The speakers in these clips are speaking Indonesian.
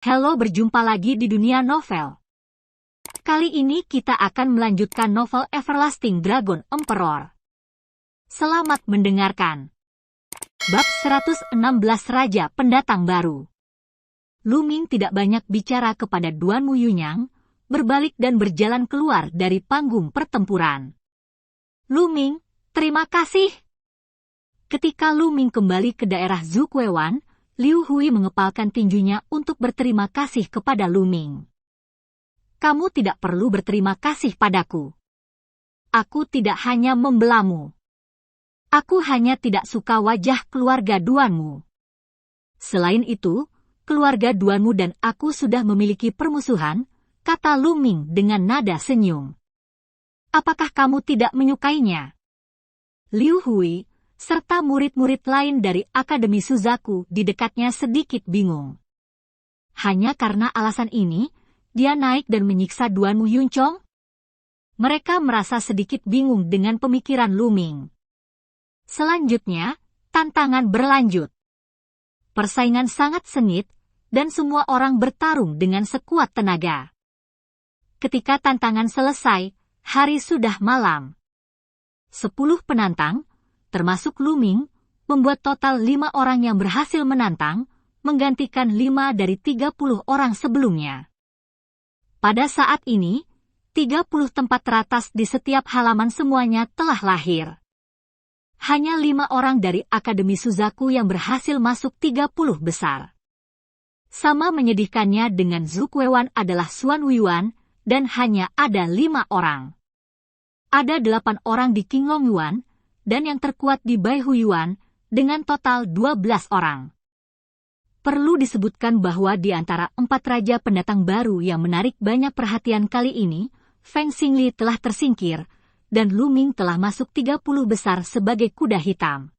Halo, berjumpa lagi di dunia novel. Kali ini kita akan melanjutkan novel Everlasting Dragon Emperor. Selamat mendengarkan. Bab 116 Raja Pendatang Baru. Lu Ming tidak banyak bicara kepada Duan Wu Yunyang, berbalik dan berjalan keluar dari panggung pertempuran. Lu Ming, terima kasih. Ketika Lu Ming kembali ke daerah Zuquewan, Liu Hui mengepalkan tinjunya untuk berterima kasih kepada Lu Ming. Kamu tidak perlu berterima kasih padaku. Aku tidak hanya membelamu. Aku hanya tidak suka wajah keluarga Duanmu. Selain itu, keluarga Duanmu dan aku sudah memiliki permusuhan, kata Lu Ming dengan nada senyum. Apakah kamu tidak menyukainya? Liu Hui serta murid-murid lain dari Akademi Suzaku di dekatnya sedikit bingung. Hanya karena alasan ini, dia naik dan menyiksa Duanmu Yuncong? Mereka merasa sedikit bingung dengan pemikiran Lu Ming. Selanjutnya, tantangan berlanjut. Persaingan sangat sengit, dan semua orang bertarung dengan sekuat tenaga. Ketika tantangan selesai, hari sudah malam. 10 penantang, termasuk Lu Ming, membuat total 5 orang yang berhasil menantang, menggantikan 5 dari 30 orang sebelumnya. Pada saat ini, 30 tempat teratas di setiap halaman semuanya telah lahir. Hanya 5 orang dari Akademi Suzaku yang berhasil masuk 30 besar. Sama menyedihkannya dengan Zuquewan adalah Xuan Yuan, dan hanya ada 5 orang. Ada 8 orang di Qinglong Yuan, dan yang terkuat di Bai Huyuan, dengan total 12 orang. Perlu disebutkan bahwa di antara 4 raja pendatang baru yang menarik banyak perhatian kali ini, Feng Xingli telah tersingkir, dan Lu Ming telah masuk 30 besar sebagai kuda hitam.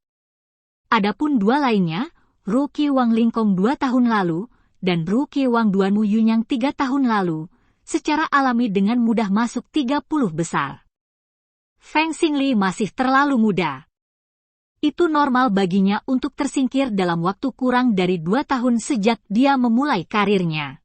Adapun 2 lainnya, Ruqi Wang Lingkong 2 tahun lalu, dan Ruqi Wang Duanmu Yunyang 3 tahun lalu, secara alami dengan mudah masuk 30 besar. Feng Xingli masih terlalu muda. Itu normal baginya untuk tersingkir dalam waktu kurang dari 2 tahun sejak dia memulai karirnya.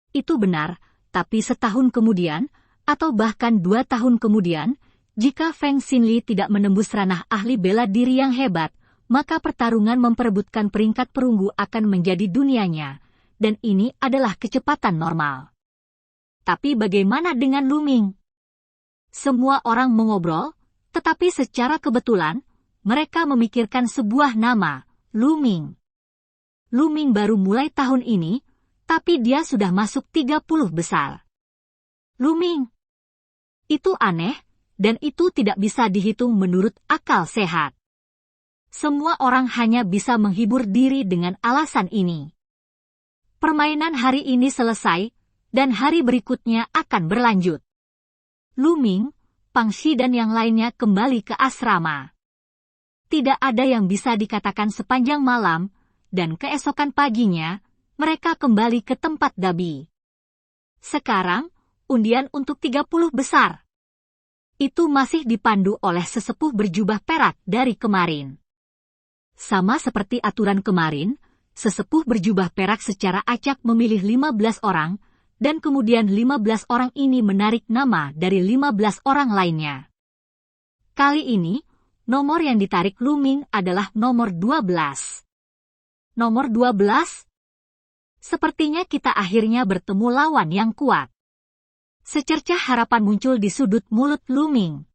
Itu benar, tapi setahun kemudian, atau bahkan 2 tahun kemudian, jika Feng Xingli tidak menembus ranah ahli bela diri yang hebat, maka pertarungan memperebutkan peringkat perunggu akan menjadi dunianya, dan ini adalah kecepatan normal. Tapi bagaimana dengan Lu Ming? Semua orang mengobrol, tetapi secara kebetulan, mereka memikirkan sebuah nama, Lu Ming. Lu Ming baru mulai tahun ini, tapi dia sudah masuk 30 besar. Lu Ming. Itu aneh, dan itu tidak bisa dihitung menurut akal sehat. Semua orang hanya bisa menghibur diri dengan alasan ini. Permainan hari ini selesai, dan hari berikutnya akan berlanjut. Lu Ming, Pang Xi dan yang lainnya kembali ke asrama. Tidak ada yang bisa dikatakan sepanjang malam, dan keesokan paginya, mereka kembali ke tempat Dabi. Sekarang, undian untuk 30 besar. Itu masih dipandu oleh sesepuh berjubah perak dari kemarin. Sama seperti aturan kemarin, sesepuh berjubah perak secara acak memilih 15 orang, dan kemudian 15 orang ini menarik nama dari 15 orang lainnya. Kali ini, nomor yang ditarik Lu Ming adalah nomor 12. Nomor 12? Sepertinya kita akhirnya bertemu lawan yang kuat. Secercah harapan muncul di sudut mulut Lu Ming.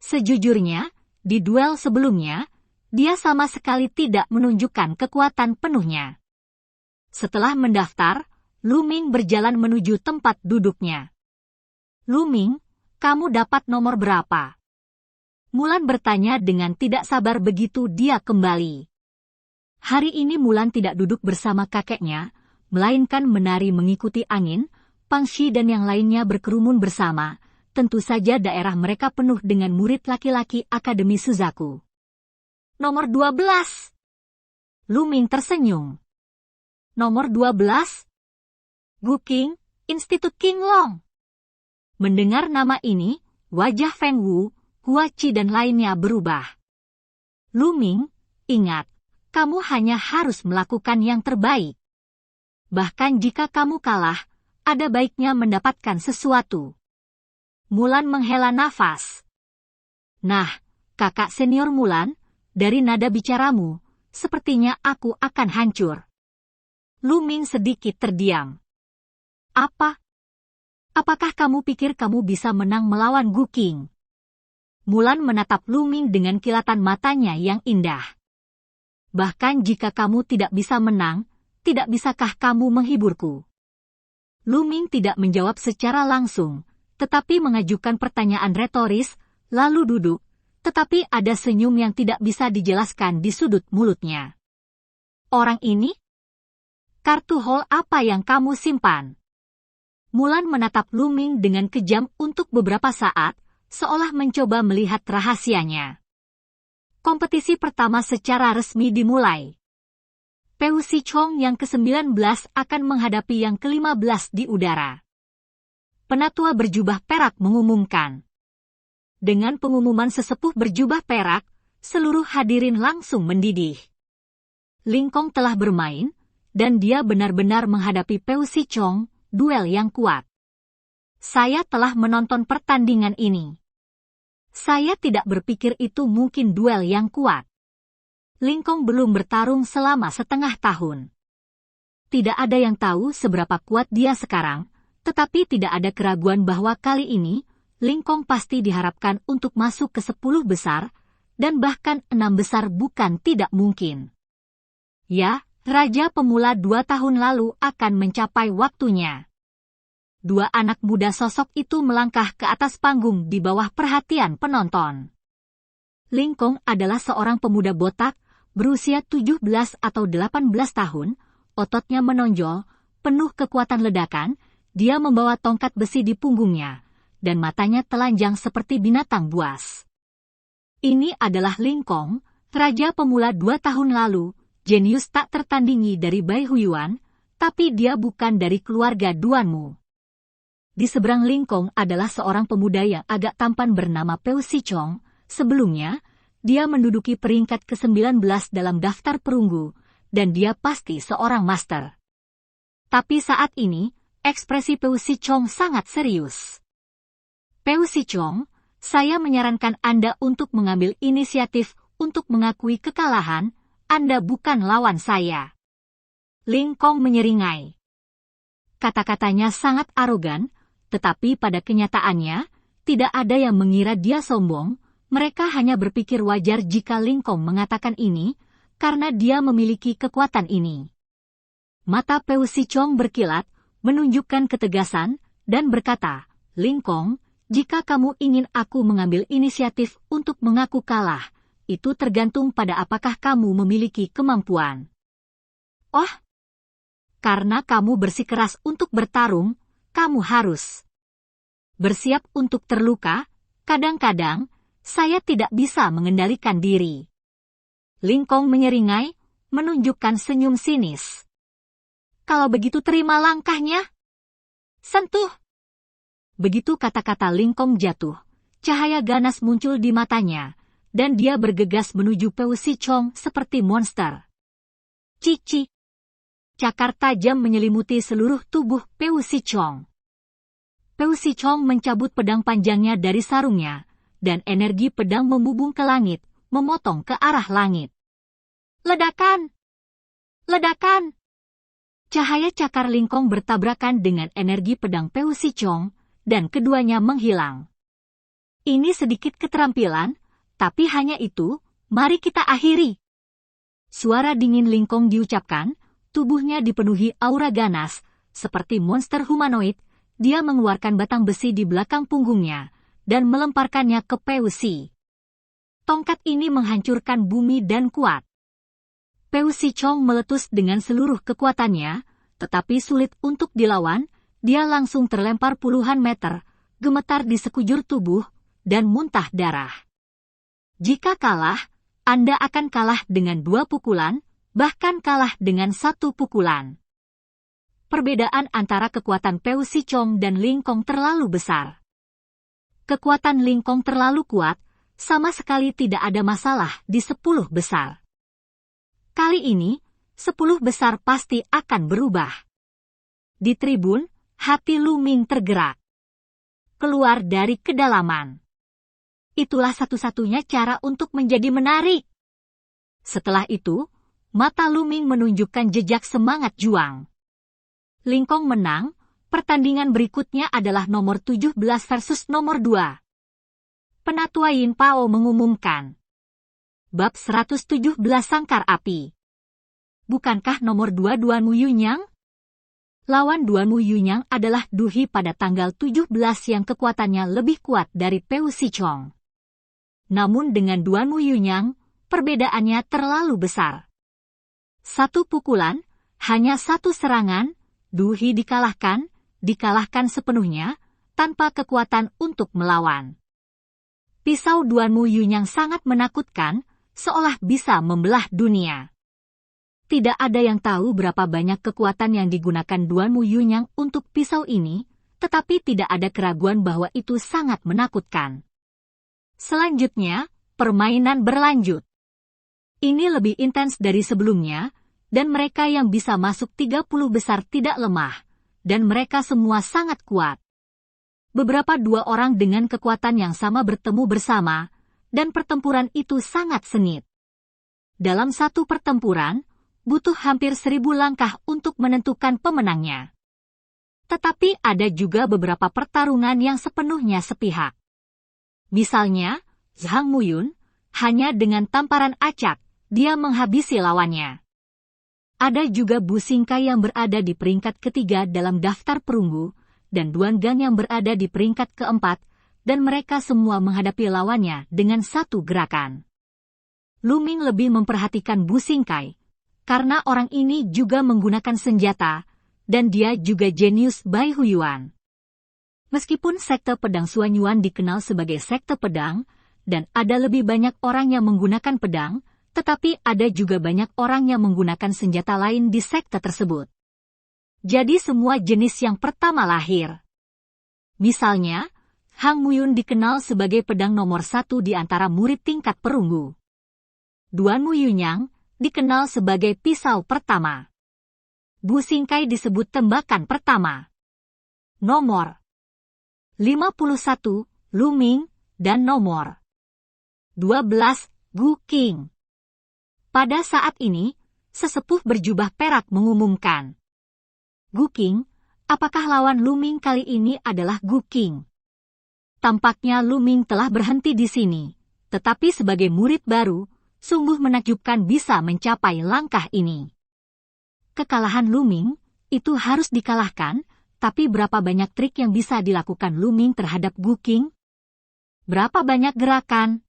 Sejujurnya, di duel sebelumnya, dia sama sekali tidak menunjukkan kekuatan penuhnya. Setelah mendaftar, Lu Ming berjalan menuju tempat duduknya. Lu Ming, kamu dapat nomor berapa? Mulan bertanya dengan tidak sabar begitu dia kembali. Hari ini Mulan tidak duduk bersama kakeknya, melainkan menari mengikuti angin. Pang Xi dan yang lainnya berkerumun bersama, tentu saja daerah mereka penuh dengan murid laki-laki Akademi Suzaku. Nomor 12. Lu Ming tersenyum. Nomor 12? Guqing, Institut Qinglong. Mendengar nama ini, wajah Feng Wu, Hua Qi dan lainnya berubah. Lu Ming, ingat, kamu hanya harus melakukan yang terbaik. Bahkan jika kamu kalah, ada baiknya mendapatkan sesuatu. Mulan menghela nafas. Nah, kakak senior Mulan, dari nada bicaramu, sepertinya aku akan hancur. Lu Ming sedikit terdiam. Apa? Apakah kamu pikir kamu bisa menang melawan Gu Qing? Mulan menatap Lu Ming dengan kilatan matanya yang indah. Bahkan jika kamu tidak bisa menang, tidak bisakah kamu menghiburku? Lu Ming tidak menjawab secara langsung, tetapi mengajukan pertanyaan retoris, lalu duduk, tetapi ada senyum yang tidak bisa dijelaskan di sudut mulutnya. Orang ini? Kartu hall apa yang kamu simpan? Mulan menatap Lu Ming dengan kejam untuk beberapa saat, seolah mencoba melihat rahasianya. Kompetisi pertama secara resmi dimulai. Peu Sichong yang ke-19 akan menghadapi yang ke-15 di udara. Penatua berjubah perak mengumumkan. Dengan pengumuman sesepuh berjubah perak, seluruh hadirin langsung mendidih. Ling Kong telah bermain, dan dia benar-benar menghadapi Peu Sichong, duel yang kuat. Saya telah menonton pertandingan ini. Saya tidak berpikir itu mungkin duel yang kuat. Ling Kong belum bertarung selama setengah tahun. Tidak ada yang tahu seberapa kuat dia sekarang, tetapi tidak ada keraguan bahwa kali ini, Ling Kong pasti diharapkan untuk masuk ke 10 besar, dan bahkan 6 besar bukan tidak mungkin. Ya, Raja Pemula 2 tahun lalu akan mencapai waktunya. Dua anak muda sosok itu melangkah ke atas panggung di bawah perhatian penonton. Ling Kong adalah seorang pemuda botak, berusia 17 atau 18 tahun, ototnya menonjol, penuh kekuatan ledakan, dia membawa tongkat besi di punggungnya, dan matanya telanjang seperti binatang buas. Ini adalah Ling Kong, Raja Pemula 2 tahun lalu, jenius tak tertandingi dari Bai Huiyuan, tapi dia bukan dari keluarga Duanmu. Di seberang Ling Kong adalah seorang pemuda yang agak tampan bernama Peu Sichong. Sebelumnya, dia menduduki peringkat ke-19 dalam daftar perunggu, dan dia pasti seorang master. Tapi saat ini, ekspresi Peu Sichong sangat serius. Peu Sichong, saya menyarankan Anda untuk mengambil inisiatif untuk mengakui kekalahan, Anda bukan lawan saya. Ling Kong menyeringai. Kata-katanya sangat arogan, tetapi pada kenyataannya, tidak ada yang mengira dia sombong, mereka hanya berpikir wajar jika Ling Kong mengatakan ini, karena dia memiliki kekuatan ini. Mata Peu Sichong berkilat, menunjukkan ketegasan, dan berkata, Ling Kong, jika kamu ingin aku mengambil inisiatif untuk mengaku kalah, itu tergantung pada apakah kamu memiliki kemampuan. Oh, karena kamu bersikeras untuk bertarung, kamu harus bersiap untuk terluka. Kadang-kadang, saya tidak bisa mengendalikan diri. Ling Kong menyeringai, menunjukkan senyum sinis. Kalau begitu terima langkahnya. Sentuh. Begitu kata-kata Ling Kong jatuh, cahaya ganas muncul di matanya, dan dia bergegas menuju Peu Sichong seperti monster. Cici. Cakar tajam menyelimuti seluruh tubuh Peu Sichong. Peu Sichong mencabut pedang panjangnya dari sarungnya, dan energi pedang membubung ke langit, memotong ke arah langit. Ledakan! Ledakan! Cahaya cakar Ling Kong bertabrakan dengan energi pedang Peu Sichong, dan keduanya menghilang. Ini sedikit keterampilan, tapi hanya itu, mari kita akhiri. Suara dingin Ling Kong diucapkan, tubuhnya dipenuhi aura ganas, seperti monster humanoid. Dia mengeluarkan batang besi di belakang punggungnya, dan melemparkannya ke Peu Si. Tongkat ini menghancurkan bumi dan kuat. Peu Sichong meletus dengan seluruh kekuatannya, tetapi sulit untuk dilawan, dia langsung terlempar puluhan meter, gemetar di sekujur tubuh, dan muntah darah. Jika kalah, Anda akan kalah dengan 2 pukulan, bahkan kalah dengan 1 pukulan. Perbedaan antara kekuatan Peu Sichong dan Ling Kong terlalu besar. Kekuatan Ling Kong terlalu kuat, sama sekali tidak ada masalah di 10 besar. Kali ini, 10 besar pasti akan berubah. Di tribun, hati Lu Ming tergerak. Keluar dari kedalaman. Itulah satu-satunya cara untuk menjadi menarik. Setelah itu, mata Lu Ming menunjukkan jejak semangat juang. Lingkong menang, pertandingan berikutnya adalah nomor 17 versus nomor 2. Penatua Yin Pao mengumumkan. Bab 117 Sangkar Api. Bukankah nomor 2 Duan Wu Yunyang? Lawan Duan Wu Yunyang adalah Du He pada tanggal 17 yang kekuatannya lebih kuat dari Peu Sichong. Namun dengan Duan Wu Yunyang, perbedaannya terlalu besar. Satu pukulan, hanya satu serangan, Du He dikalahkan sepenuhnya, tanpa kekuatan untuk melawan. Pisau Duan Wu Yunyang sangat menakutkan, seolah bisa membelah dunia. Tidak ada yang tahu berapa banyak kekuatan yang digunakan Duan Wu Yunyang untuk pisau ini, tetapi tidak ada keraguan bahwa itu sangat menakutkan. Selanjutnya, permainan berlanjut. Ini lebih intens dari sebelumnya, dan mereka yang bisa masuk 30 besar tidak lemah, dan mereka semua sangat kuat. Beberapa dua orang dengan kekuatan yang sama bertemu bersama, dan pertempuran itu sangat sengit. Dalam satu pertempuran, butuh hampir 1000 langkah untuk menentukan pemenangnya. Tetapi ada juga beberapa pertarungan yang sepenuhnya sepihak. Misalnya, Zhang Muyun, hanya dengan tamparan acak, dia menghabisi lawannya. Ada juga Bu Xingkai yang berada di peringkat ketiga dalam daftar perunggu, dan Duan Gang yang berada di peringkat keempat, dan mereka semua menghadapi lawannya dengan satu gerakan. Lu Ming lebih memperhatikan Bu Xingkai, karena orang ini juga menggunakan senjata, dan dia juga jenius Bai Huyuan. Meskipun sekte pedang Suanyuan dikenal sebagai sekte pedang, dan ada lebih banyak orang yang menggunakan pedang, tetapi ada juga banyak orang yang menggunakan senjata lain di sekte tersebut. Jadi semua jenis yang pertama lahir. Misalnya, Hang Muyun dikenal sebagai pedang nomor 1 di antara murid tingkat perunggu. Duan Wu Yunyang dikenal sebagai pisau pertama. Bu Xingkai disebut tembakan pertama. Nomor 51, Lu Ming, dan nomor 12, Gu Qing. Pada saat ini, sesepuh berjubah perak mengumumkan. Gu Qing, apakah lawan Lu Ming kali ini adalah Gu Qing? Tampaknya Lu Ming telah berhenti di sini, tetapi sebagai murid baru, sungguh menakjubkan bisa mencapai langkah ini. Kekalahan Lu Ming, itu harus dikalahkan, tapi berapa banyak trik yang bisa dilakukan Lu Ming terhadap Gu Qing? Berapa banyak gerakan?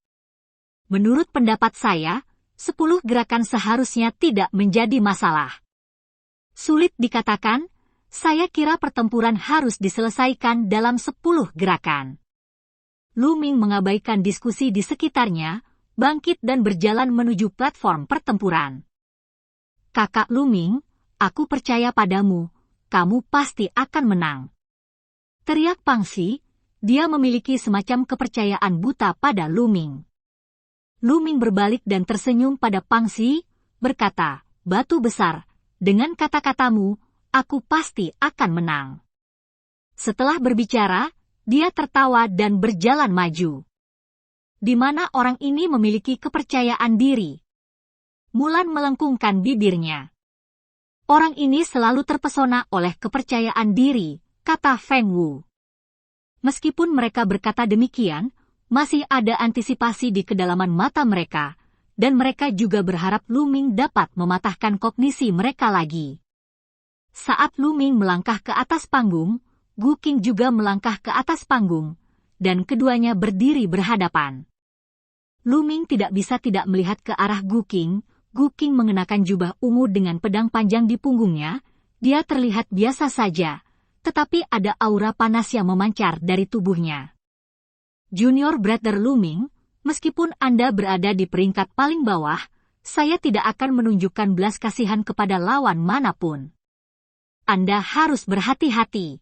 Menurut pendapat saya, 10 gerakan seharusnya tidak menjadi masalah. Sulit dikatakan, saya kira pertempuran harus diselesaikan dalam 10 gerakan. Lu Ming mengabaikan diskusi di sekitarnya, bangkit dan berjalan menuju platform pertempuran. Kakak Lu Ming, aku percaya padamu, kamu pasti akan menang. Teriak Pang Xi, dia memiliki semacam kepercayaan buta pada Lu Ming. Lu Ming berbalik dan tersenyum pada Pang Xi, berkata, batu besar, dengan kata-katamu, aku pasti akan menang. Setelah berbicara, dia tertawa dan berjalan maju. Di mana orang ini memiliki kepercayaan diri. Mulan melengkungkan bibirnya. Orang ini selalu terpesona oleh kepercayaan diri, kata Feng Wu. Meskipun mereka berkata demikian, masih ada antisipasi di kedalaman mata mereka, dan mereka juga berharap Lu Ming dapat mematahkan kognisi mereka lagi. Saat Lu Ming melangkah ke atas panggung, Gu Qing juga melangkah ke atas panggung, dan keduanya berdiri berhadapan. Lu Ming tidak bisa tidak melihat ke arah Gu Qing. Gu Qing mengenakan jubah ungu dengan pedang panjang di punggungnya. Dia terlihat biasa saja, tetapi ada aura panas yang memancar dari tubuhnya. Junior Brother Lu Ming, meskipun Anda berada di peringkat paling bawah, saya tidak akan menunjukkan belas kasihan kepada lawan manapun. Anda harus berhati-hati.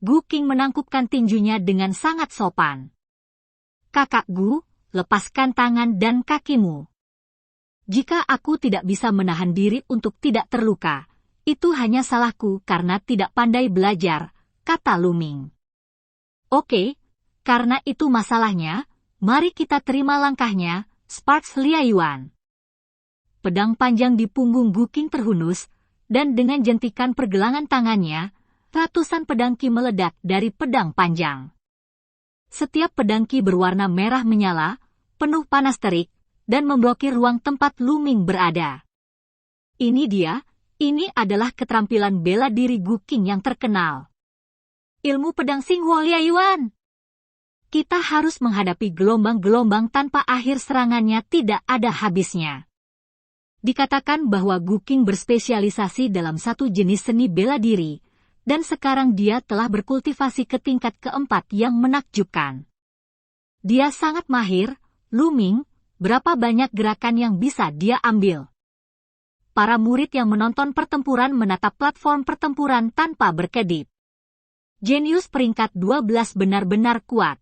Gu Qing menangkupkan tinjunya dengan sangat sopan. Kakak Gu, lepaskan tangan dan kakimu. Jika aku tidak bisa menahan diri untuk tidak terluka, Itu hanya salahku karena tidak pandai belajar, kata Luming. Oke, karena itu masalahnya, mari kita terima langkahnya, Sparks Liayuan. Pedang panjang di punggung Guking terhunus, dan dengan jentikan pergelangan tangannya, ratusan pedang ki meledak dari pedang panjang. Setiap pedang ki berwarna merah menyala, penuh panas terik, dan memblokir ruang tempat Luming berada. Ini adalah keterampilan bela diri Guking yang terkenal. Ilmu pedang Xinghuo Liayuan. Kita harus menghadapi gelombang-gelombang tanpa akhir serangannya tidak ada habisnya. Dikatakan bahwa Guking berspesialisasi dalam satu jenis seni bela diri, dan sekarang dia telah berkultivasi ke tingkat keempat yang menakjubkan. Dia sangat mahir, Luming, berapa banyak gerakan yang bisa dia ambil? Para murid yang menonton pertempuran menatap platform pertempuran tanpa berkedip. Jenius peringkat 12 benar-benar kuat.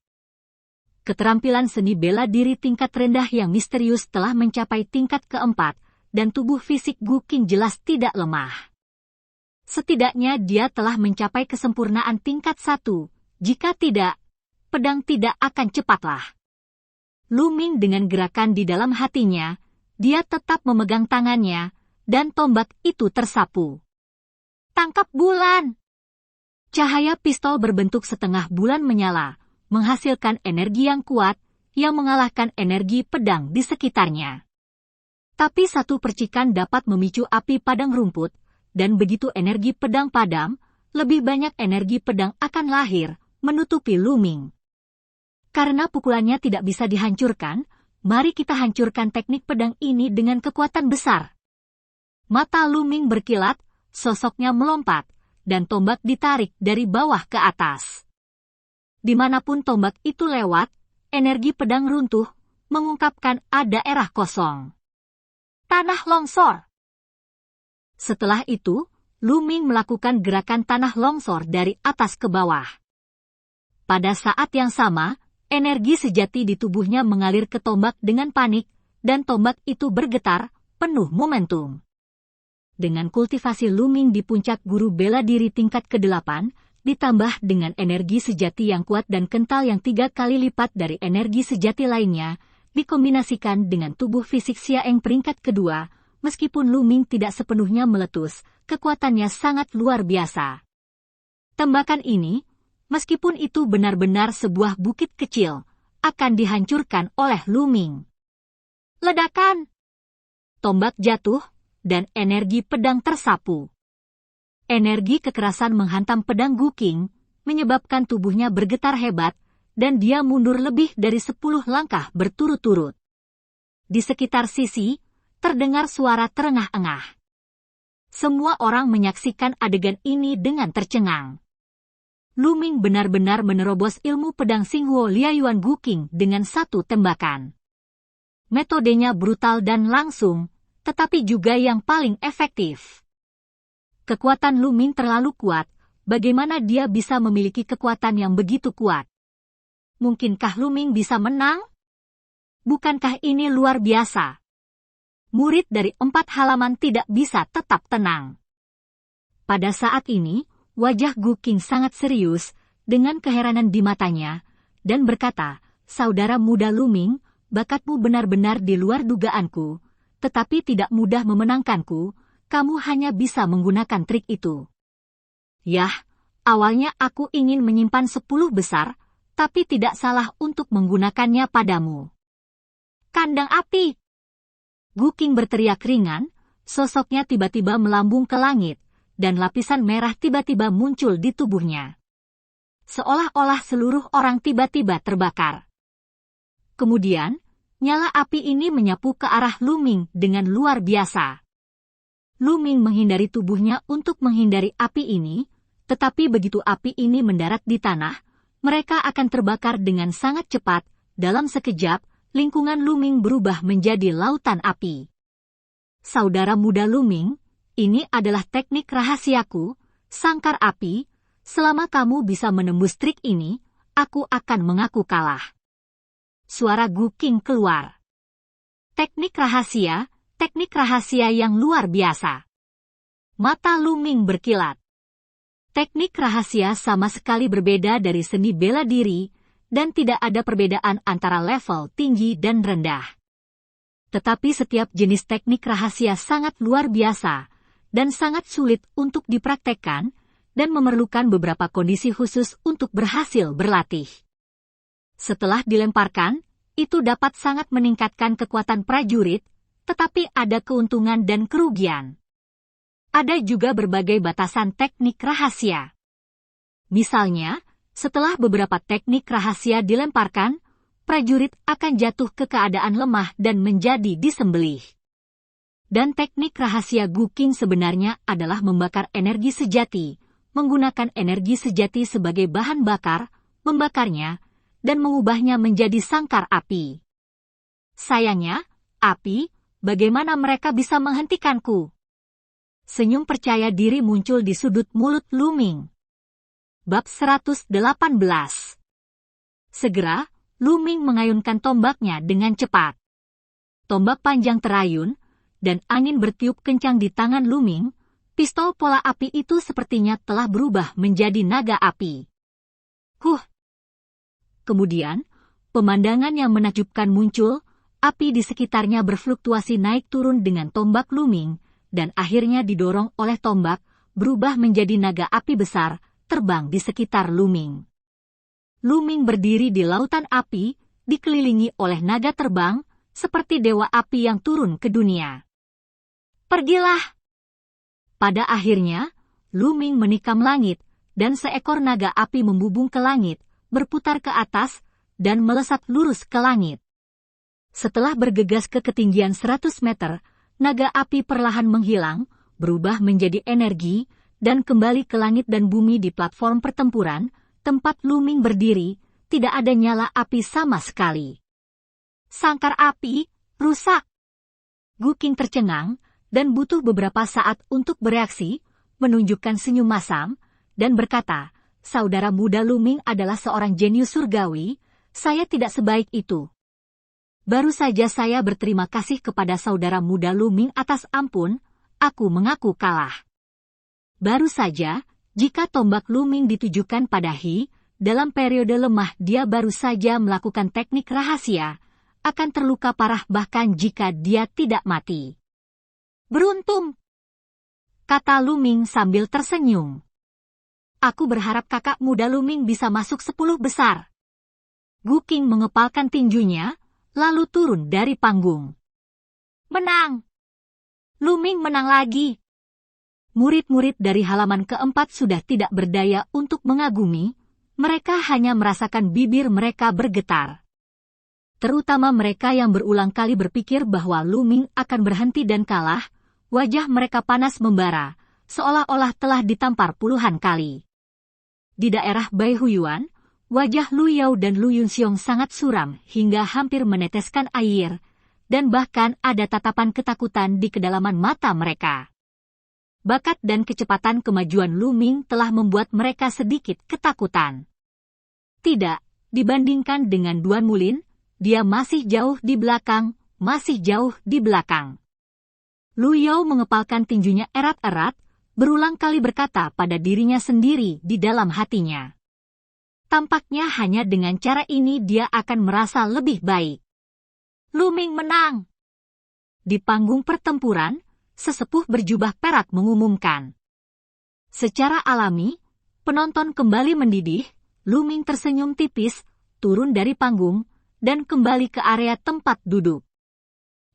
Keterampilan seni bela diri tingkat rendah yang misterius telah mencapai tingkat keempat, dan tubuh fisik Guking jelas tidak lemah. Setidaknya dia telah mencapai kesempurnaan tingkat 1, jika tidak, pedang tidak akan cepatlah. Luming dengan gerakan di dalam hatinya, dia tetap memegang tangannya, dan tombak itu tersapu. Tangkap bulan! Cahaya pistol berbentuk setengah bulan menyala, menghasilkan energi yang kuat, yang mengalahkan energi pedang di sekitarnya. Tapi satu percikan dapat memicu api padang rumput, dan begitu energi pedang padam, lebih banyak energi pedang akan lahir, menutupi Luming. Karena pukulannya tidak bisa dihancurkan, mari kita hancurkan teknik pedang ini dengan kekuatan besar. Mata Luming berkilat, sosoknya melompat, dan tombak ditarik dari bawah ke atas. Dimanapun tombak itu lewat, energi pedang runtuh, mengungkapkan ada daerah kosong. Tanah longsor. Setelah itu, Luming melakukan gerakan tanah longsor dari atas ke bawah. Pada saat yang sama, energi sejati di tubuhnya mengalir ke tombak dengan panik, dan tombak itu bergetar, penuh momentum. Dengan kultivasi Luming di puncak guru bela diri tingkat ke-8, ditambah dengan energi sejati yang kuat dan kental yang 3 kali lipat dari energi sejati lainnya, dikombinasikan dengan tubuh fisik Xiaeng peringkat kedua, meskipun Luming tidak sepenuhnya meletus, kekuatannya sangat luar biasa. Tembakan ini, meskipun itu benar-benar sebuah bukit kecil, akan dihancurkan oleh Luming. Ledakan! Tombak jatuh, dan energi pedang tersapu. Energi kekerasan menghantam pedang Guking, menyebabkan tubuhnya bergetar hebat, dan dia mundur lebih dari 10 langkah berturut-turut. Di sekitar sisi, terdengar suara terengah-engah. Semua orang menyaksikan adegan ini dengan tercengang. Luming benar-benar menerobos ilmu pedang Xinghuo Liayuan Guking dengan satu tembakan. Metodenya brutal dan langsung, tetapi juga yang paling efektif. Kekuatan Luming terlalu kuat, bagaimana dia bisa memiliki kekuatan yang begitu kuat? Mungkinkah Luming bisa menang? Bukankah ini luar biasa? Murid dari 4 halaman tidak bisa tetap tenang. Pada saat ini, wajah Guking sangat serius, dengan keheranan di matanya, dan berkata, "Saudara muda Luming, bakatmu benar-benar di luar dugaanku, tetapi tidak mudah memenangkanku, kamu hanya bisa menggunakan trik itu." Yah, awalnya aku ingin menyimpan 10 besar, tapi tidak salah untuk menggunakannya padamu. Kandang api! Guking berteriak ringan, sosoknya tiba-tiba melambung ke langit, dan lapisan merah tiba-tiba muncul di tubuhnya. Seolah-olah seluruh orang tiba-tiba terbakar. Kemudian, nyala api ini menyapu ke arah Luming dengan luar biasa. Luming menghindari tubuhnya untuk menghindari api ini, tetapi begitu api ini mendarat di tanah, mereka akan terbakar dengan sangat cepat. Dalam sekejap, lingkungan Luming berubah menjadi lautan api. Saudara muda Luming, ini adalah teknik rahasiaku, sangkar api. Selama kamu bisa menembus trik ini, aku akan mengaku kalah. Suara Guking keluar. Teknik rahasia yang luar biasa. Mata Lu-Ming berkilat. Teknik rahasia sama sekali berbeda dari seni bela diri, dan tidak ada perbedaan antara level tinggi dan rendah. Tetapi setiap jenis teknik rahasia sangat luar biasa, dan sangat sulit untuk dipraktekkan, dan memerlukan beberapa kondisi khusus untuk berhasil berlatih. Setelah dilemparkan, itu dapat sangat meningkatkan kekuatan prajurit, tetapi ada keuntungan dan kerugian. Ada juga berbagai batasan teknik rahasia. Misalnya, setelah beberapa teknik rahasia dilemparkan, prajurit akan jatuh ke keadaan lemah dan menjadi disembelih. Dan teknik rahasia Gu Qing sebenarnya adalah membakar energi sejati, menggunakan energi sejati sebagai bahan bakar, membakarnya, dan mengubahnya menjadi sangkar api. Sayangnya, api, bagaimana mereka bisa menghentikanku? Senyum percaya diri muncul di sudut mulut Lu-Ming. Bab 118. Segera, Lu-Ming mengayunkan tombaknya dengan cepat. Tombak panjang terayun, dan angin bertiup kencang di tangan Lu-Ming. Pistol pola api itu sepertinya telah berubah menjadi naga api. Kemudian, pemandangan yang menakjubkan muncul, api di sekitarnya berfluktuasi naik turun dengan tombak Lu-Ming, dan akhirnya didorong oleh tombak, berubah menjadi naga api besar, terbang di sekitar Lu-Ming. Lu-Ming berdiri di lautan api, dikelilingi oleh naga terbang, seperti dewa api yang turun ke dunia. Pergilah! Pada akhirnya, Lu-Ming menikam langit, dan seekor naga api membubung ke langit, berputar ke atas, dan melesat lurus ke langit. Setelah bergegas ke ketinggian 100 meter, naga api perlahan menghilang, berubah menjadi energi, dan kembali ke langit dan bumi di platform pertempuran, tempat Lu-Ming berdiri, tidak ada nyala api sama sekali. Sangkar api, rusak. Gu Qing tercengang, dan butuh beberapa saat untuk bereaksi, menunjukkan senyum masam, dan berkata, saudara muda Lu-Ming adalah seorang jenius surgawi, saya tidak sebaik itu. Baru saja saya berterima kasih kepada saudara muda Lu-Ming atas ampun, aku mengaku kalah. Baru saja, jika tombak Lu-Ming ditujukan pada He, dalam periode lemah dia baru saja melakukan teknik rahasia, akan terluka parah bahkan jika dia tidak mati. Beruntung, kata Lu-Ming sambil tersenyum. Aku berharap kakak muda Lu-Ming bisa masuk 10 besar. Gu Qing mengepalkan tinjunya, lalu turun dari panggung. Menang! Lu-Ming menang lagi. Murid-murid dari halaman keempat sudah tidak berdaya untuk mengagumi, mereka hanya merasakan bibir mereka bergetar. Terutama mereka yang berulang kali berpikir bahwa Lu-Ming akan berhenti dan kalah, wajah mereka panas membara, seolah-olah telah ditampar puluhan kali. Di daerah Baihuyuan, wajah Lu Yao dan Lu Yunxiong sangat suram hingga hampir meneteskan air, dan bahkan ada tatapan ketakutan di kedalaman mata mereka. Bakat dan kecepatan kemajuan Lu-Ming telah membuat mereka sedikit ketakutan. Tidak, dibandingkan dengan Duan Mulin, dia masih jauh di belakang, masih jauh di belakang. Lu Yao mengepalkan tinjunya erat-erat, berulang kali berkata pada dirinya sendiri di dalam hatinya. Tampaknya hanya dengan cara ini dia akan merasa lebih baik. Lu-Ming menang! Di panggung pertempuran, sesepuh berjubah perak mengumumkan. Secara alami, penonton kembali mendidih, Lu-Ming tersenyum tipis, turun dari panggung, dan kembali ke area tempat duduk.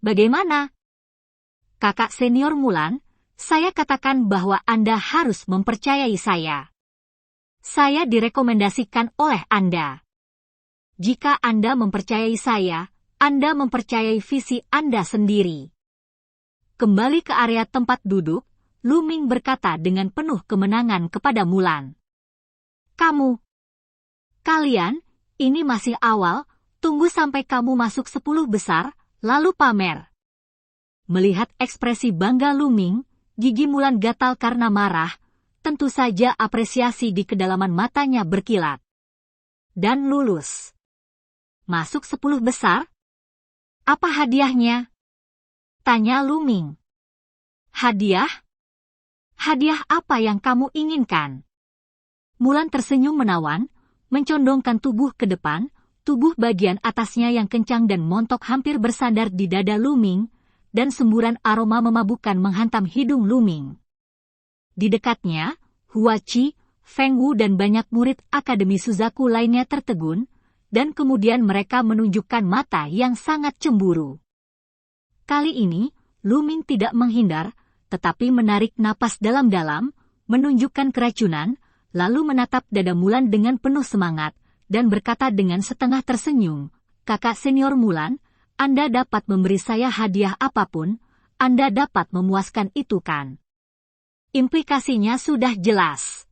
Bagaimana? Kakak senior Mulan, saya katakan bahwa Anda harus mempercayai saya. Saya direkomendasikan oleh Anda. Jika Anda mempercayai saya, Anda mempercayai visi Anda sendiri. Kembali ke area tempat duduk, Lu-Ming berkata dengan penuh kemenangan kepada Mulan. Kalian, ini masih awal, tunggu sampai kamu masuk 10 besar, lalu pamer. Melihat ekspresi bangga Lu-Ming, gigi Mulan gatal karena marah, tentu saja apresiasi di kedalaman matanya berkilat. Dan lulus. Masuk 10 besar? Apa hadiahnya? Tanya Lu-Ming. Hadiah? Hadiah apa yang kamu inginkan? Mulan tersenyum menawan, mencondongkan tubuh ke depan, tubuh bagian atasnya yang kencang dan montok hampir bersandar di dada Lu Ming, dan semburan aroma memabukkan menghantam hidung Lu Ming. Di dekatnya, Hua Qi, Feng Wu dan banyak murid Akademi Suzaku lainnya tertegun, dan kemudian mereka menunjukkan mata yang sangat cemburu. Kali ini, Lu Ming tidak menghindar, tetapi menarik napas dalam-dalam, menunjukkan keracunan, lalu menatap dada Mulan dengan penuh semangat, dan berkata dengan setengah tersenyum, "Kakak senior Mulan, Anda dapat memberi saya hadiah apapun, Anda dapat memuaskan itu kan?" Implikasinya sudah jelas.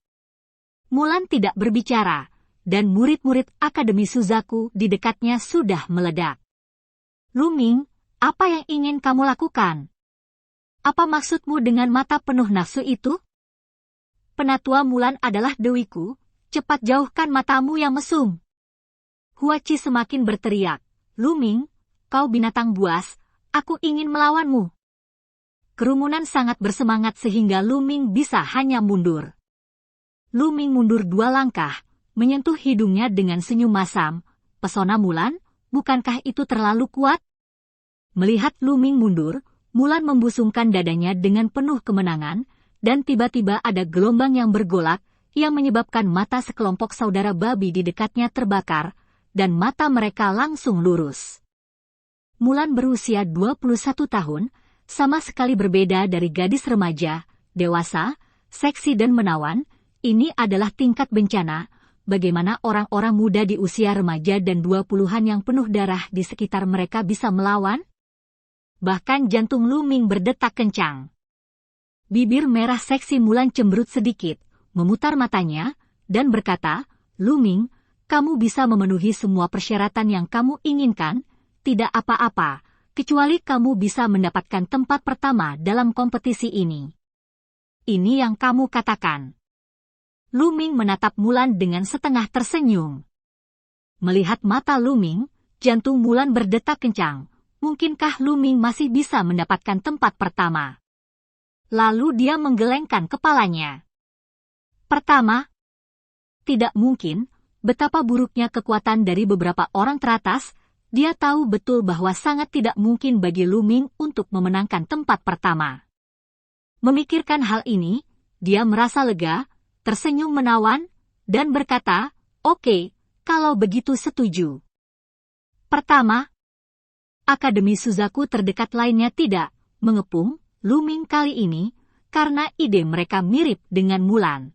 Mulan tidak berbicara, dan murid-murid Akademi Suzaku di dekatnya sudah meledak. "Lu Ming, apa yang ingin kamu lakukan? Apa maksudmu dengan mata penuh nafsu itu? Penatua Mulan adalah dewiku, cepat jauhkan matamu yang mesum." Hua Qi semakin berteriak, "Lu Ming, kau binatang buas, aku ingin melawanmu." Kerumunan sangat bersemangat sehingga Lu Ming bisa hanya mundur. Lu Ming mundur 2 langkah, menyentuh hidungnya dengan senyum masam. "Pesona Mulan, bukankah itu terlalu kuat?" Melihat Lu Ming mundur, Mulan membusungkan dadanya dengan penuh kemenangan, dan tiba-tiba ada gelombang yang bergolak, yang menyebabkan mata sekelompok saudara babi di dekatnya terbakar, dan mata mereka langsung lurus. Mulan berusia 21 tahun, sama sekali berbeda dari gadis remaja, dewasa, seksi dan menawan. Ini adalah tingkat bencana, bagaimana orang-orang muda di usia remaja dan 20-an yang penuh darah di sekitar mereka bisa melawan? Bahkan jantung Lu Ming berdetak kencang. Bibir merah seksi Mulan cemberut sedikit, memutar matanya, dan berkata, "Lu Ming, kamu bisa memenuhi semua persyaratan yang kamu inginkan, tidak apa-apa, kecuali kamu bisa mendapatkan tempat pertama dalam kompetisi ini. Ini yang kamu katakan." Lu Ming menatap Mulan dengan setengah tersenyum. Melihat mata Lu Ming, jantung Mulan berdetak kencang. Mungkinkah Lu Ming masih bisa mendapatkan tempat pertama? Lalu dia menggelengkan kepalanya. Pertama? Tidak mungkin, betapa buruknya kekuatan dari beberapa orang teratas, dia tahu betul bahwa sangat tidak mungkin bagi Lu Ming untuk memenangkan tempat pertama. Memikirkan hal ini, dia merasa lega, tersenyum menawan, dan berkata, "Oke, kalau begitu setuju." Pertama, Akademi Suzaku terdekat lainnya tidak mengepung Lu Ming kali ini, karena ide mereka mirip dengan Mulan.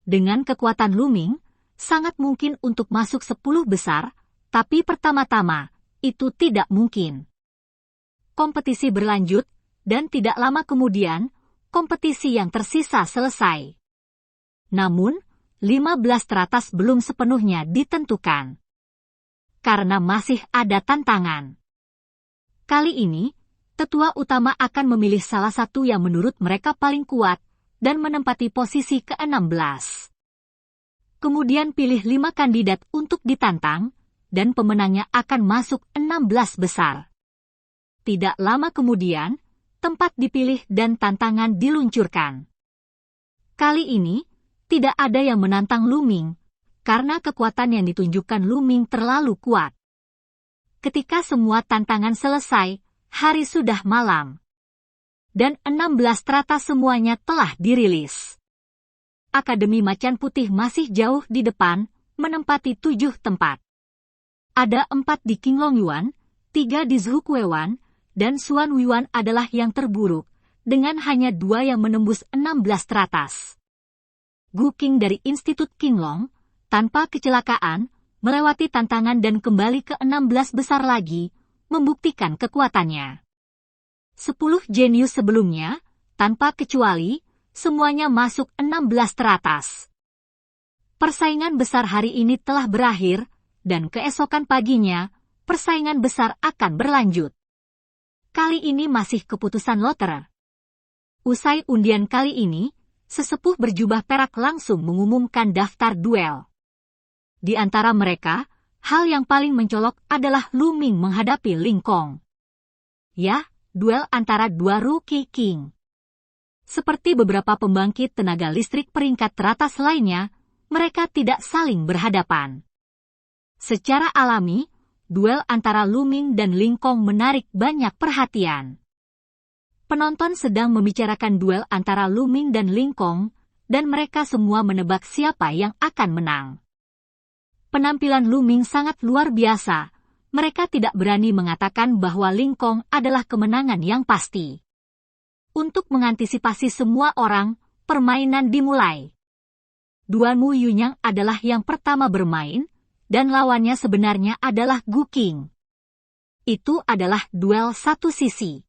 Dengan kekuatan Lu Ming, sangat mungkin untuk masuk 10 besar, tapi pertama-tama, itu tidak mungkin. Kompetisi berlanjut, dan tidak lama kemudian, kompetisi yang tersisa selesai. Namun, 15 teratas belum sepenuhnya ditentukan. Karena masih ada tantangan. Kali ini, tetua utama akan memilih salah satu yang menurut mereka paling kuat, dan menempati posisi ke-16. Kemudian pilih 5 kandidat untuk ditantang, dan pemenangnya akan masuk 16 besar. Tidak lama kemudian, tempat dipilih dan tantangan diluncurkan. Kali ini, tidak ada yang menantang Lu Ming, karena kekuatan yang ditunjukkan Lu Ming terlalu kuat. Ketika semua tantangan selesai, hari sudah malam. Dan 16 teratas semuanya telah dirilis. Akademi Macan Putih masih jauh di depan, menempati 7 tempat. Ada 4 di Qinglong Yuan, 3 di Zhukuewan, dan Xuan Yuan adalah yang terburuk, dengan hanya 2 yang menembus 16 teratas. Gu Qing dari Institut Qinglong, tanpa kecelakaan, melewati tantangan dan kembali ke 16 besar lagi, membuktikan kekuatannya. 10 jenius sebelumnya, tanpa kecuali, semuanya masuk 16 teratas. Persaingan besar hari ini telah berakhir, dan keesokan paginya, persaingan besar akan berlanjut. Kali ini masih keputusan loter. Usai undian kali ini, sesepuh berjubah perak langsung mengumumkan daftar duel. Di antara mereka, hal yang paling mencolok adalah Lu Ming menghadapi Ling Kong. Ya, duel antara 2 rookie king. Seperti beberapa pembangkit tenaga listrik peringkat teratas lainnya, mereka tidak saling berhadapan. Secara alami, duel antara Lu Ming dan Ling Kong menarik banyak perhatian. Penonton sedang membicarakan duel antara Lu Ming dan Ling Kong, dan mereka semua menebak siapa yang akan menang. Penampilan Lu Ming sangat luar biasa. Mereka tidak berani mengatakan bahwa Ling Kong adalah kemenangan yang pasti. Untuk mengantisipasi semua orang, permainan dimulai. Duan Mu Yunyang adalah yang pertama bermain, dan lawannya sebenarnya adalah Gu Qing. Itu adalah duel satu sisi.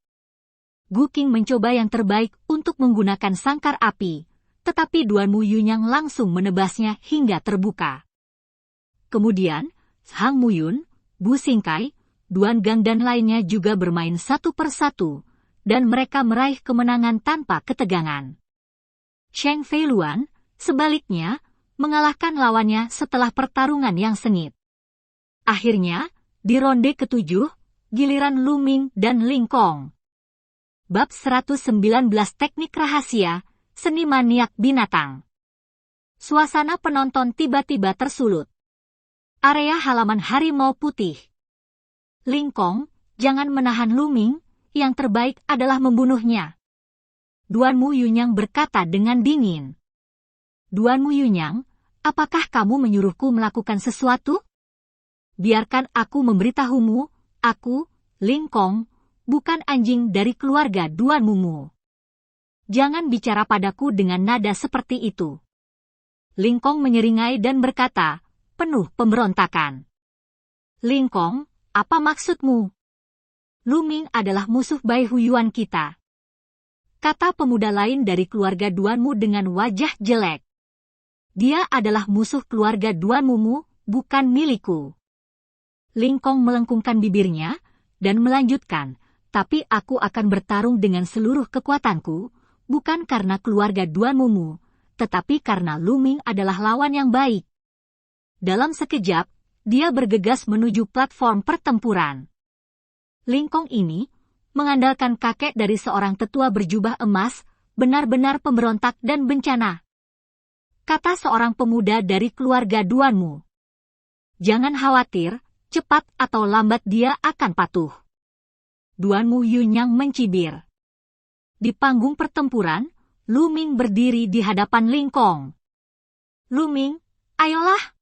Gu Qing mencoba yang terbaik untuk menggunakan sangkar api, tetapi Duan Mu Yunyang langsung menebasnya hingga terbuka. Kemudian, Hang Muyun, Bu Xingkai, Duan Gang dan lainnya juga bermain satu persatu, dan mereka meraih kemenangan tanpa ketegangan. Cheng Feiluan, sebaliknya, mengalahkan lawannya setelah pertarungan yang sengit. Akhirnya, di ronde ke-7, giliran Lu Ming dan Ling Kong. Bab 119 Teknik Rahasia, Seni Maniak Binatang. Suasana penonton tiba-tiba tersulut. Area halaman harimau putih. Ling Kong, jangan menahan Lu Ming, yang terbaik adalah membunuhnya. Duan Mu Yunyang berkata dengan dingin. Duan Mu Yunyang, apakah kamu menyuruhku melakukan sesuatu? Biarkan aku memberitahumu, aku, Ling Kong, bukan anjing dari keluarga Duan Mumu. Jangan bicara padaku dengan nada seperti itu. Ling Kong menyeringai dan berkata, penuh pemberontakan. Ling Kong, apa maksudmu? Lu Ming adalah musuh Bai Huyuan kita. Kata pemuda lain dari keluarga Duan Mu dengan wajah jelek. Dia adalah musuh keluarga Duan Mumu, bukan milikku. Ling Kong melengkungkan bibirnya, dan melanjutkan, tapi aku akan bertarung dengan seluruh kekuatanku, bukan karena keluarga Duan Mumu, tetapi karena Lu Ming adalah lawan yang baik. Dalam sekejap, dia bergegas menuju platform pertempuran. Ling Kong ini, mengandalkan kakek dari seorang tetua berjubah emas, benar-benar pemberontak dan bencana. Kata seorang pemuda dari keluarga Duan Mu. Jangan khawatir, cepat atau lambat dia akan patuh. Duan Mu Yunyang mencibir. Di panggung pertempuran, Lu Ming berdiri di hadapan Ling Kong. Lu Ming, ayolah.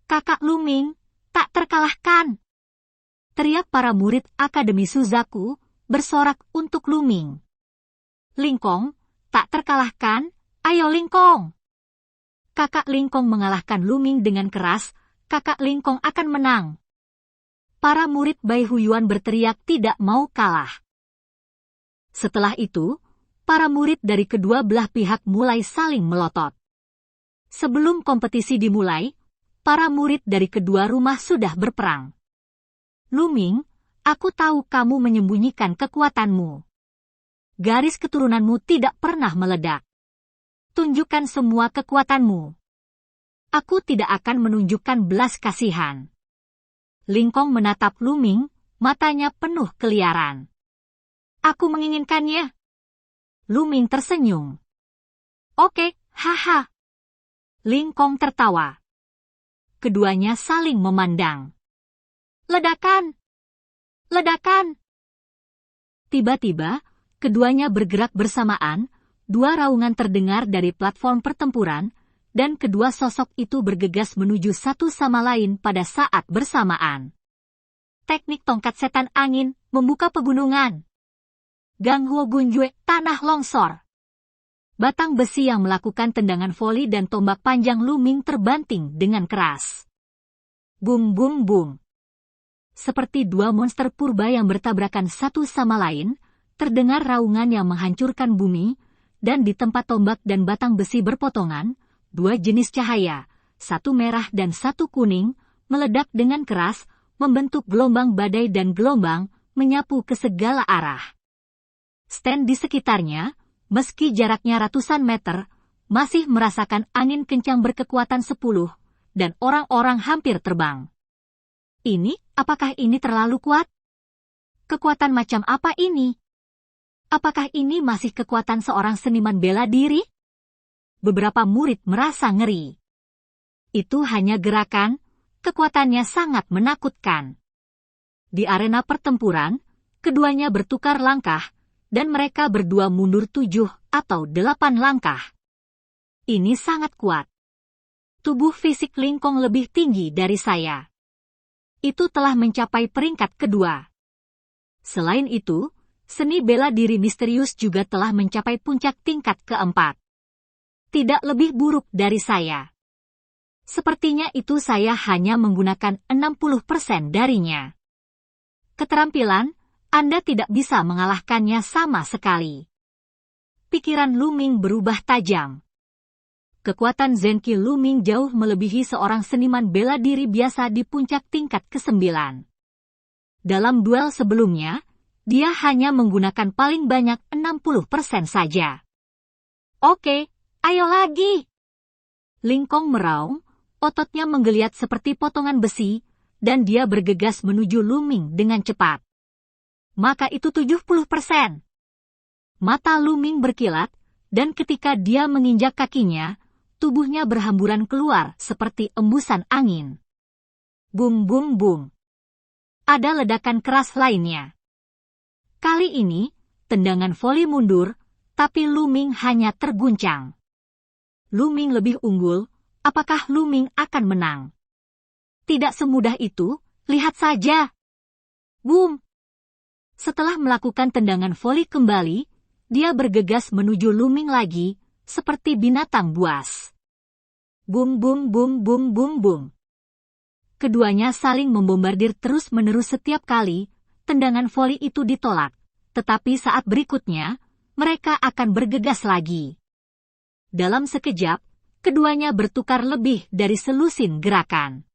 Kakak Lu Ming, tak terkalahkan. Teriak para murid Akademi Suzaku, bersorak untuk Lu Ming. Ling Kong, tak terkalahkan, ayo Ling Kong. Kakak Ling Kong mengalahkan Lu Ming dengan keras, kakak Ling Kong akan menang. Para murid Bai Huyuan berteriak tidak mau kalah. Setelah itu, para murid dari kedua belah pihak mulai saling melotot. Sebelum kompetisi dimulai, para murid dari kedua rumah sudah berperang. Lu Ming, aku tahu kamu menyembunyikan kekuatanmu. Garis keturunanmu tidak pernah meledak. Tunjukkan semua kekuatanmu. Aku tidak akan menunjukkan belas kasihan. Ling Kong menatap Lu Ming, matanya penuh keliaran. Aku menginginkannya. Lu Ming tersenyum. Oke, haha. Ling Kong tertawa. Keduanya saling memandang. Ledakan! Ledakan! Tiba-tiba, keduanya bergerak bersamaan, dua raungan terdengar dari platform pertempuran, dan kedua sosok itu bergegas menuju satu sama lain pada saat bersamaan. Teknik tongkat setan angin membuka pegunungan. Ganghuo Gunjue, tanah longsor. Batang besi yang melakukan tendangan voli dan tombak panjang Lu Ming terbanting dengan keras. Bum bum bum. Seperti dua monster purba yang bertabrakan satu sama lain, terdengar raungan yang menghancurkan bumi, dan di tempat tombak dan batang besi berpotongan, dua jenis cahaya, satu merah dan satu kuning, meledak dengan keras, membentuk gelombang badai dan gelombang, menyapu ke segala arah. Stand di sekitarnya, meski jaraknya ratusan meter, masih merasakan angin kencang berkekuatan 10, dan orang-orang hampir terbang. Apakah ini terlalu kuat? Kekuatan macam apa ini? Apakah ini masih kekuatan seorang seniman bela diri? Beberapa murid merasa ngeri. Itu hanya gerakan, kekuatannya sangat menakutkan. Di arena pertempuran, keduanya bertukar langkah, dan mereka berdua mundur 7 atau 8 langkah. Ini sangat kuat. Tubuh fisik Lingkong lebih tinggi dari saya. Itu telah mencapai peringkat kedua. Selain itu, seni bela diri misterius juga telah mencapai puncak tingkat keempat. Tidak lebih buruk dari saya. Sepertinya itu saya hanya menggunakan 60% darinya. Keterampilan, Anda tidak bisa mengalahkannya sama sekali. Pikiran Lu Ming berubah tajam. Kekuatan Zenki Lu Ming jauh melebihi seorang seniman bela diri biasa di puncak tingkat ke-9. Dalam duel sebelumnya, dia hanya menggunakan paling banyak 60% saja. Oke, ayo lagi. Lingkong meraung, ototnya menggeliat seperti potongan besi, dan dia bergegas menuju Lu Ming dengan cepat. Maka itu 70%. Mata Lu Ming berkilat, dan ketika dia menginjak kakinya, tubuhnya berhamburan keluar seperti embusan angin. Bum bum bum. Ada ledakan keras lainnya. Kali ini, tendangan voli mundur, tapi Lu Ming hanya terguncang. Lu Ming lebih unggul, apakah Lu Ming akan menang? Tidak semudah itu, lihat saja. Boom! Setelah melakukan tendangan voli kembali, dia bergegas menuju Lu Ming lagi, seperti binatang buas. Boom boom boom boom boom boom. Keduanya saling membombardir terus-menerus setiap kali, tendangan voli itu ditolak, tetapi saat berikutnya, mereka akan bergegas lagi. Dalam sekejap, keduanya bertukar lebih dari selusin gerakan.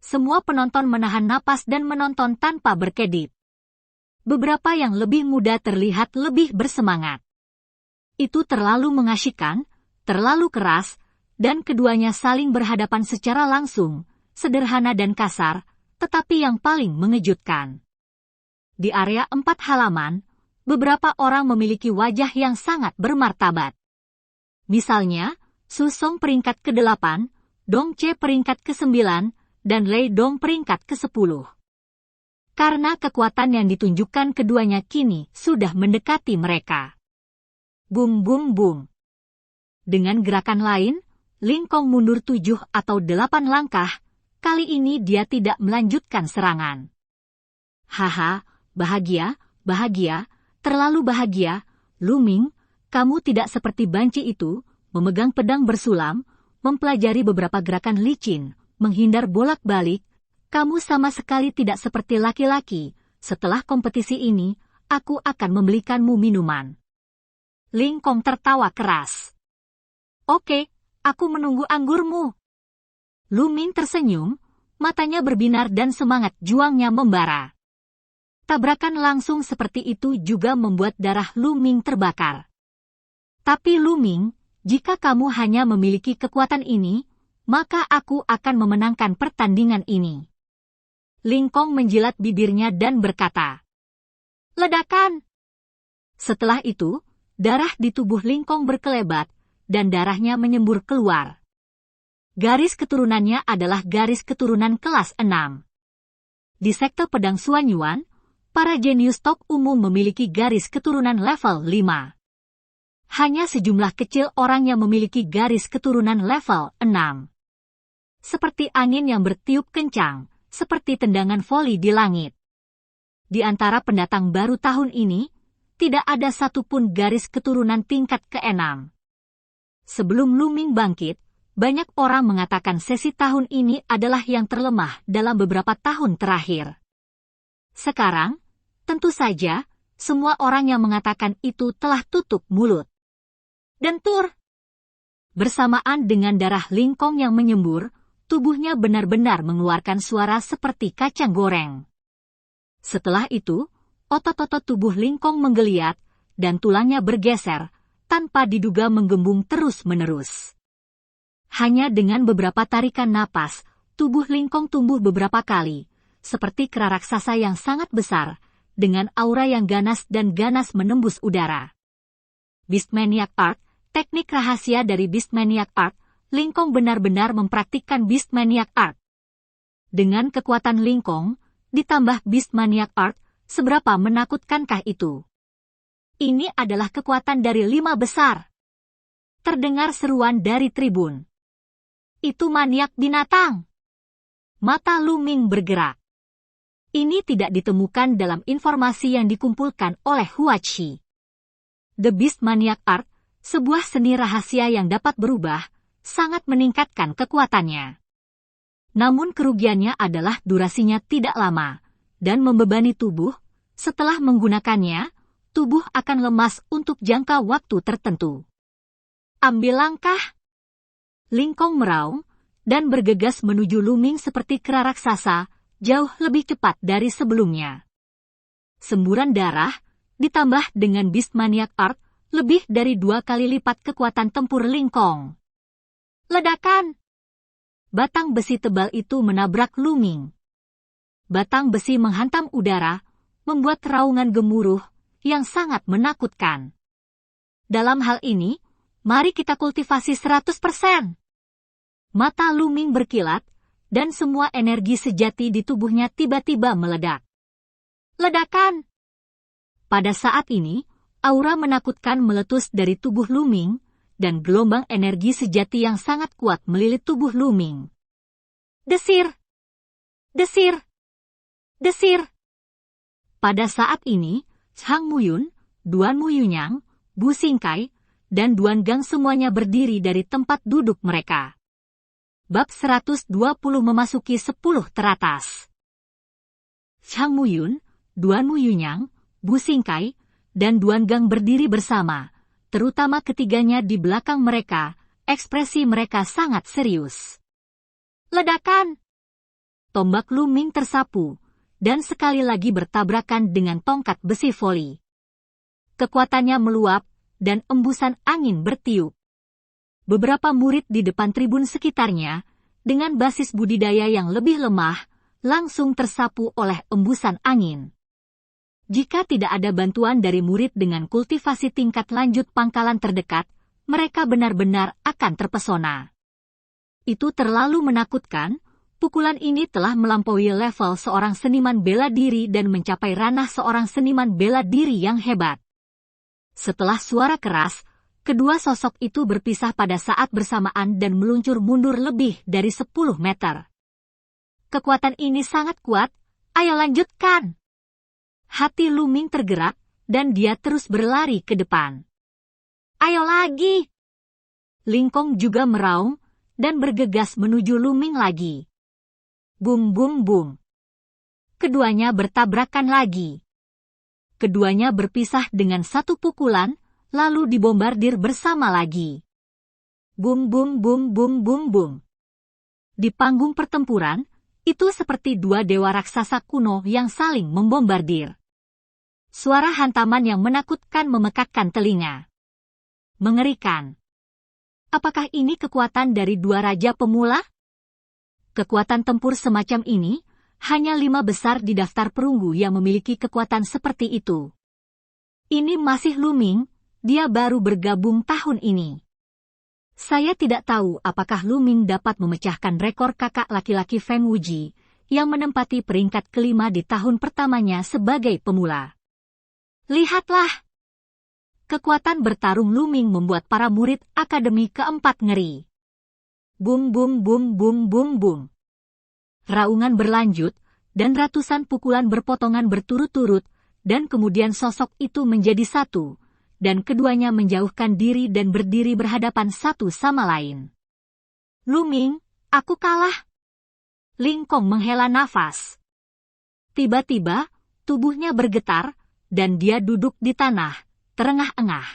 Semua penonton menahan napas dan menonton tanpa berkedip. Beberapa yang lebih muda terlihat lebih bersemangat. Itu terlalu mengasyikkan, terlalu keras, dan keduanya saling berhadapan secara langsung, sederhana dan kasar, tetapi yang paling mengejutkan. Di area 4 halaman, beberapa orang memiliki wajah yang sangat bermartabat. Misalnya, Su Song peringkat ke-8, Dong Che peringkat ke-9, dan Lei Dong peringkat ke-10. Karena kekuatan yang ditunjukkan keduanya kini sudah mendekati mereka. Bum bum bum. Dengan gerakan lain, Lingkong mundur 7 atau 8 langkah, kali ini dia tidak melanjutkan serangan. Haha, bahagia, bahagia, terlalu bahagia, Lu Ming, kamu tidak seperti banci itu, memegang pedang bersulam, mempelajari beberapa gerakan licin, menghindar bolak-balik, kamu sama sekali tidak seperti laki-laki, setelah kompetisi ini, aku akan membelikanmu minuman. Lingkong tertawa keras. Oke, aku menunggu anggurmu. Lu Ming tersenyum, matanya berbinar dan semangat juangnya membara. Tabrakan langsung seperti itu juga membuat darah Lu Ming terbakar. Tapi Lu Ming, jika kamu hanya memiliki kekuatan ini, maka aku akan memenangkan pertandingan ini. Lingkong menjilat bibirnya dan berkata, ledakan! Setelah itu, darah di tubuh Lingkong berkelebat, dan darahnya menyembur keluar. Garis keturunannya adalah garis keturunan kelas 6. Di sekte pedang Suanyuan, para jenius top umum memiliki garis keturunan level 5. Hanya sejumlah kecil orang yang memiliki garis keturunan level 6. Seperti angin yang bertiup kencang, seperti tendangan voli di langit. Di antara pendatang baru tahun ini, tidak ada satupun garis keturunan tingkat ke-6. Sebelum Lu Ming bangkit, banyak orang mengatakan sesi tahun ini adalah yang terlemah dalam beberapa tahun terakhir. Sekarang, tentu saja, semua orang yang mengatakan itu telah tutup mulut. Dentur! Bersamaan dengan darah Lingkong yang menyembur, tubuhnya benar-benar mengeluarkan suara seperti kacang goreng. Setelah itu, otot-otot tubuh Lingkong menggeliat, dan tulangnya bergeser, tanpa diduga menggembung terus-menerus. Hanya dengan beberapa tarikan napas, tubuh Lingkong tumbuh beberapa kali, seperti kera raksasa yang sangat besar, dengan aura yang ganas dan ganas menembus udara. Beastmaniac Art, teknik rahasia dari Beastmaniac Art, Lingkong benar-benar mempraktikkan Beastmaniac Art. Dengan kekuatan Lingkong, ditambah Beastmaniac Art, seberapa menakutkankah itu? Ini adalah kekuatan dari 5 besar. Terdengar seruan dari tribun. Itu maniak binatang. Mata Lu Ming bergerak. Ini tidak ditemukan dalam informasi yang dikumpulkan oleh Huachi. The Beastmaniac Art, sebuah seni rahasia yang dapat berubah, sangat meningkatkan kekuatannya. Namun kerugiannya adalah durasinya tidak lama, dan membebani tubuh. Setelah menggunakannya, tubuh akan lemas untuk jangka waktu tertentu. Ambil langkah. Lingkong meraung, dan bergegas menuju Lu Ming seperti kera raksasa, jauh lebih cepat dari sebelumnya. Semburan darah, ditambah dengan Beastmaniac Art, lebih dari 2 kali lipat kekuatan tempur Lingkong. Ledakan! Batang besi tebal itu menabrak Lu Ming. Batang besi menghantam udara, membuat raungan gemuruh yang sangat menakutkan. Dalam hal ini, mari kita kultivasi 100%. Mata Lu Ming berkilat, dan semua energi sejati di tubuhnya tiba-tiba meledak. Ledakan! Pada saat ini, aura menakutkan meletus dari tubuh Lu Ming, dan gelombang energi sejati yang sangat kuat melilit tubuh Lu Ming. Desir! Desir! Desir! Pada saat ini, Chang Muyun, Duan Muyunyang, Bu Xingkai, dan Duan Gang semuanya berdiri dari tempat duduk mereka. Bab 120 memasuki 10 teratas. Chang Muyun, Duan Muyunyang, Bu Xingkai, dan Duan Gang berdiri bersama, terutama ketiganya di belakang mereka, ekspresi mereka sangat serius. Ledakan! Tombak Lu Ming tersapu, dan sekali lagi bertabrakan dengan tongkat besi voli. Kekuatannya meluap, dan embusan angin bertiup. Beberapa murid di depan tribun sekitarnya, dengan basis budidaya yang lebih lemah, langsung tersapu oleh embusan angin. Jika tidak ada bantuan dari murid dengan kultivasi tingkat lanjut pangkalan terdekat, mereka benar-benar akan terpesona. Itu terlalu menakutkan, pukulan ini telah melampaui level seorang seniman bela diri dan mencapai ranah seorang seniman bela diri yang hebat. Setelah suara keras, kedua sosok itu berpisah pada saat bersamaan dan meluncur mundur lebih dari 10 meter. Kekuatan ini sangat kuat, ayo lanjutkan. Hati Lu Ming tergerak, dan dia terus berlari ke depan. Ayo lagi. Lingkong juga meraung, dan bergegas menuju Lu Ming lagi. Bum bum bum. Keduanya bertabrakan lagi. Keduanya berpisah dengan satu pukulan, lalu dibombardir bersama lagi. Bum bum bum bum bum bum. Di panggung pertempuran, itu seperti 2 dewa raksasa kuno yang saling membombardir. Suara hantaman yang menakutkan memekakkan telinga. Mengerikan. Apakah ini kekuatan dari 2 raja pemula? Kekuatan tempur semacam ini, hanya 5 besar di daftar perunggu yang memiliki kekuatan seperti itu. Ini masih Lu Ming, dia baru bergabung tahun ini. Saya tidak tahu apakah Lu Ming dapat memecahkan rekor kakak laki-laki Feng Wuji, yang menempati peringkat kelima di tahun pertamanya sebagai pemula. Lihatlah! Kekuatan bertarung Lu Ming membuat para murid akademi keempat ngeri. Bum bum bum bum bum bum. Raungan berlanjut, dan ratusan pukulan berpotongan berturut-turut, dan kemudian sosok itu menjadi satu, dan keduanya menjauhkan diri dan berdiri berhadapan satu sama lain. Lu Ming, aku kalah. Lingkong menghela nafas. Tiba-tiba, tubuhnya bergetar, dan dia duduk di tanah, terengah-engah.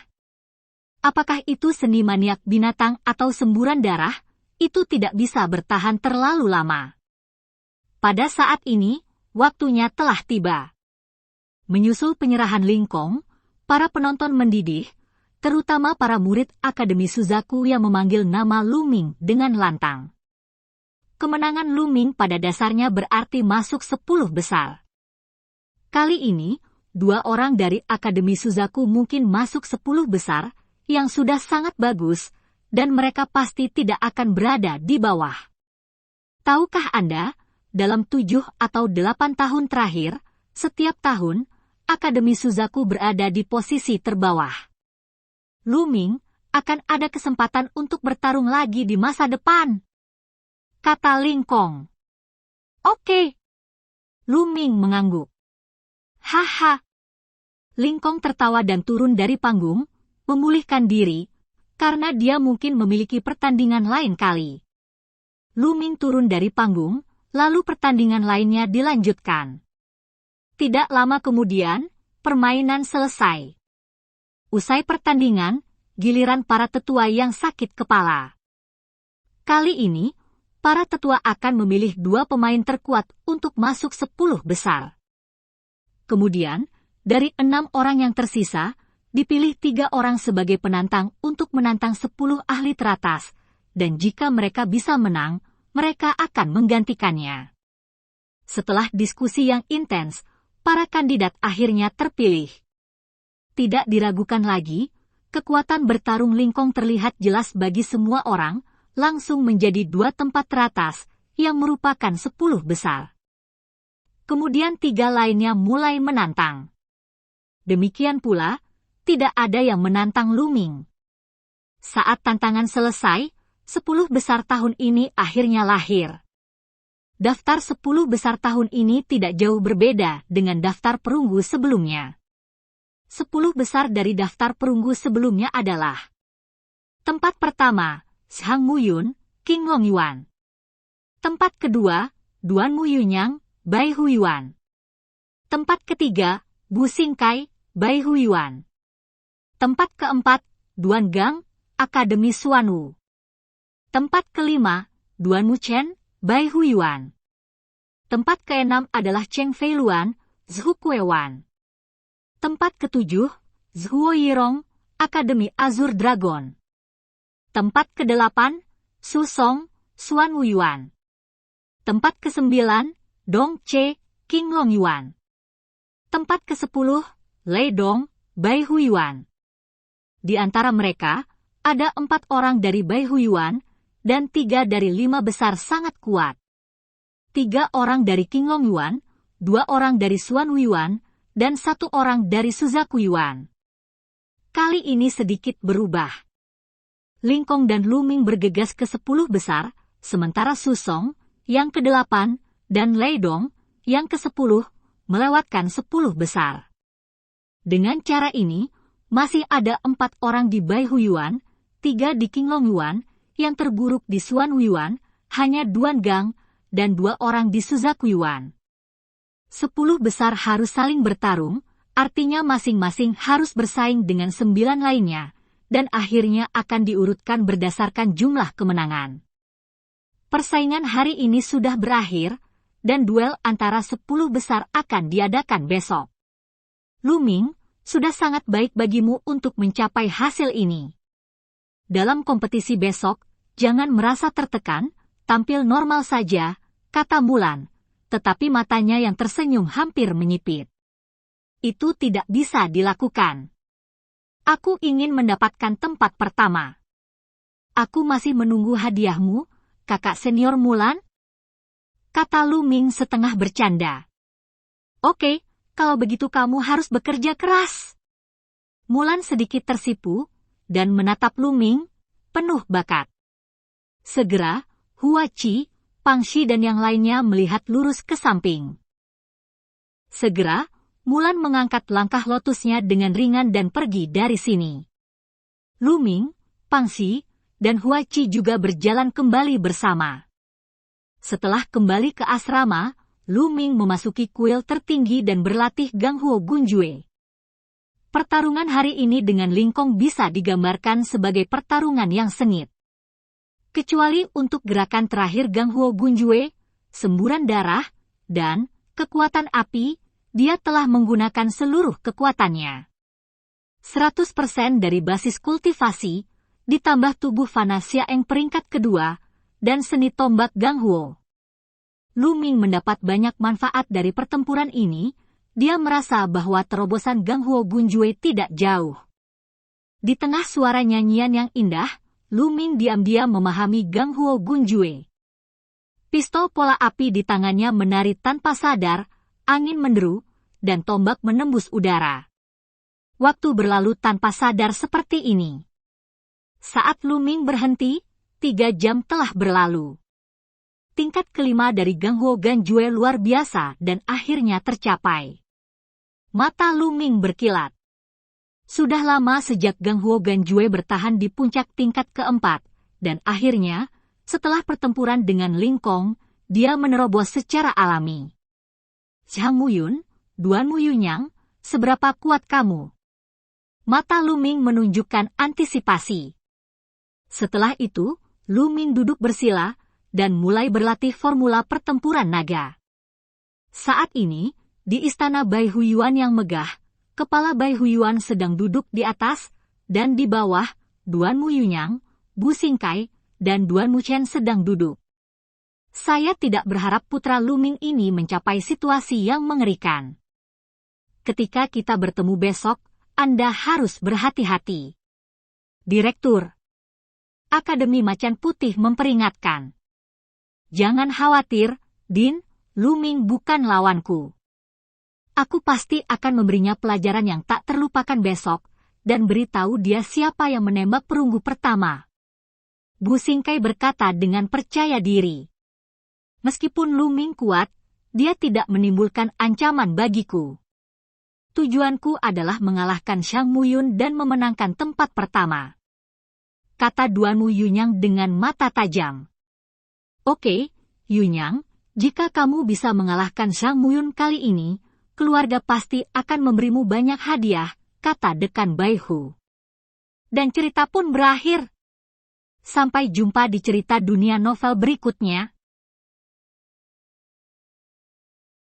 Apakah itu seni maniak binatang atau semburan darah? Itu tidak bisa bertahan terlalu lama. Pada saat ini, waktunya telah tiba. Menyusul penyerahan Lingkong, para penonton mendidih, terutama para murid Akademi Suzaku yang memanggil nama Lu Ming dengan lantang. Kemenangan Lu Ming pada dasarnya berarti masuk 10 besar. Kali ini, 2 orang dari Akademi Suzaku mungkin masuk 10 besar, yang sudah sangat bagus, dan mereka pasti tidak akan berada di bawah. Tahukah Anda, dalam 7 atau 8 tahun terakhir, setiap tahun, Akademi Suzaku berada di posisi terbawah. Lu Ming, akan ada kesempatan untuk bertarung lagi di masa depan, kata Ling Kong. Oke. Lu Ming mengangguk. Haha. Ling Kong tertawa dan turun dari panggung, memulihkan diri, karena dia mungkin memiliki pertandingan lain kali. Lu Ming turun dari panggung, lalu pertandingan lainnya dilanjutkan. Tidak lama kemudian, permainan selesai. Usai pertandingan, giliran para tetua yang sakit kepala. Kali ini, para tetua akan memilih 2 pemain terkuat untuk masuk 10 besar. Kemudian, dari 6 orang yang tersisa, dipilih 3 orang sebagai penantang untuk menantang 10 ahli teratas, dan jika mereka bisa menang, mereka akan menggantikannya. Setelah diskusi yang intens, para kandidat akhirnya terpilih. Tidak diragukan lagi, kekuatan bertarung Ling Kong terlihat jelas bagi semua orang, langsung menjadi 2 tempat teratas, yang merupakan 10 besar. Kemudian 3 lainnya mulai menantang. Demikian pula, tidak ada yang menantang Lu Ming. Saat tantangan selesai, 10 besar tahun ini akhirnya lahir. Daftar 10 besar tahun ini tidak jauh berbeda dengan daftar perunggu sebelumnya. 10 besar dari daftar perunggu sebelumnya adalah: tempat pertama, Zhang Muyun, King Long Yuan. Tempat kedua, Duan Muyunyang, Bai Huyuan. Tempat ketiga, Bu Xingkai, Bai Huyuan. Tempat keempat, Duan Gang, Akademi Xuanwu. Tempat kelima, Duan Muchen, Bai Huyuan. Tempat keenam adalah Cheng Feiluan, Zhu Kuewan. Tempat ketujuh, Zhuo Yirong, Akademi Azur Dragon. Tempat ke-8, Su Song, Xuan Wuyuan. Tempat ke-9, Dong Che, King Long Yuan. Tempat ke-10, Lei Dong, Bai Huyuan. Di antara mereka, ada 4 orang dari Bai Huyuan, dan 3 dari 5 besar sangat kuat. 3 orang dari King Long Yuan, 2 orang dari Xuan Wuyuan, dan 1 orang dari Suzaku Yuan. Kali ini sedikit berubah. Ling Kong dan Lu Ming bergegas ke 10 besar, sementara Su Song, yang ke-8, dan Lei Dong, yang ke-10, melewatkan 10 besar. Dengan cara ini, masih ada 4 orang di Bai Huyuan, 3 di King Long Yuan, yang terburuk di Xuan Wuyuan, hanya Duan Gang, dan 2 orang di Suzaku Yuan. 10 besar harus saling bertarung, artinya masing-masing harus bersaing dengan 9 lainnya, dan akhirnya akan diurutkan berdasarkan jumlah kemenangan. Persaingan hari ini sudah berakhir, dan duel antara 10 besar akan diadakan besok. Lu Ming, sudah sangat baik bagimu untuk mencapai hasil ini. Dalam kompetisi besok, jangan merasa tertekan, tampil normal saja, kata Mulan, tetapi matanya yang tersenyum hampir menyipit. Itu tidak bisa dilakukan. Aku ingin mendapatkan tempat pertama. Aku masih menunggu hadiahmu, kakak senior Mulan, kata Lu Ming setengah bercanda. Oke, kalau begitu kamu harus bekerja keras. Mulan sedikit tersipu, dan menatap Lu Ming, penuh bakat. Segera, Hua Qi, Pang Xi dan yang lainnya melihat lurus ke samping. Segera, Mulan mengangkat langkah lotusnya dengan ringan dan pergi dari sini. Lu Ming, Pang Xi, dan Hua Qi juga berjalan kembali bersama. Setelah kembali ke asrama, Lu Ming memasuki kuil tertinggi dan berlatih Ganghuo Gunjue. Pertarungan hari ini dengan Ling Kong bisa digambarkan sebagai pertarungan yang sengit. Kecuali untuk gerakan terakhir Ganghuo Gunjue, semburan darah, dan kekuatan api, dia telah menggunakan seluruh kekuatannya. 100% dari basis kultivasi, ditambah tubuh Fanasia yang peringkat kedua, dan seni tombak Ganghuo. Lu Ming mendapat banyak manfaat dari pertempuran ini, dia merasa bahwa terobosan Gang Huo Gunjue tidak jauh. Di tengah suara nyanyian yang indah, Lu Ming diam-diam memahami Gang Huo Gunjue. Pistol pola api di tangannya menari tanpa sadar, angin menderu, dan tombak menembus udara. Waktu berlalu tanpa sadar seperti ini. Saat Lu Ming berhenti, 3 jam telah berlalu. Tingkat kelima dari Gang Huo Gunjue luar biasa dan akhirnya tercapai. Mata Lu Ming berkilat. Sudah lama sejak Gang Huo Gunjue bertahan di puncak tingkat keempat, dan akhirnya, setelah pertempuran dengan Ling Kong, dia menerobos secara alami. Zhang Muyun, Duan Muyunyang, seberapa kuat kamu? Mata Lu Ming menunjukkan antisipasi. Setelah itu, Lu Ming duduk bersila, dan mulai berlatih formula pertempuran naga. Saat ini, di istana Bai Huyuan yang megah, kepala Bai Huyuan sedang duduk di atas, dan di bawah, Duan Muyunyang, Bu Xingkai, dan Duan Muchen sedang duduk. Saya tidak berharap putra Lu Ming ini mencapai situasi yang mengerikan. Ketika kita bertemu besok, Anda harus berhati-hati. Direktur Akademi Macan Putih memperingatkan. Jangan khawatir, Din, Lu Ming bukan lawanku. Aku pasti akan memberinya pelajaran yang tak terlupakan besok, dan beritahu dia siapa yang menembak perunggu pertama. Bu Xingkai berkata dengan percaya diri. Meskipun Lu Ming kuat, dia tidak menimbulkan ancaman bagiku. Tujuanku adalah mengalahkan Zhang Muyun dan memenangkan tempat pertama. Kata Duan Muyunyang dengan mata tajam. Oke, Yunyang, jika kamu bisa mengalahkan Zhang Muyun kali ini, keluarga pasti akan memberimu banyak hadiah, kata Dekan Baihu. Dan cerita pun berakhir. Sampai jumpa di cerita dunia novel berikutnya.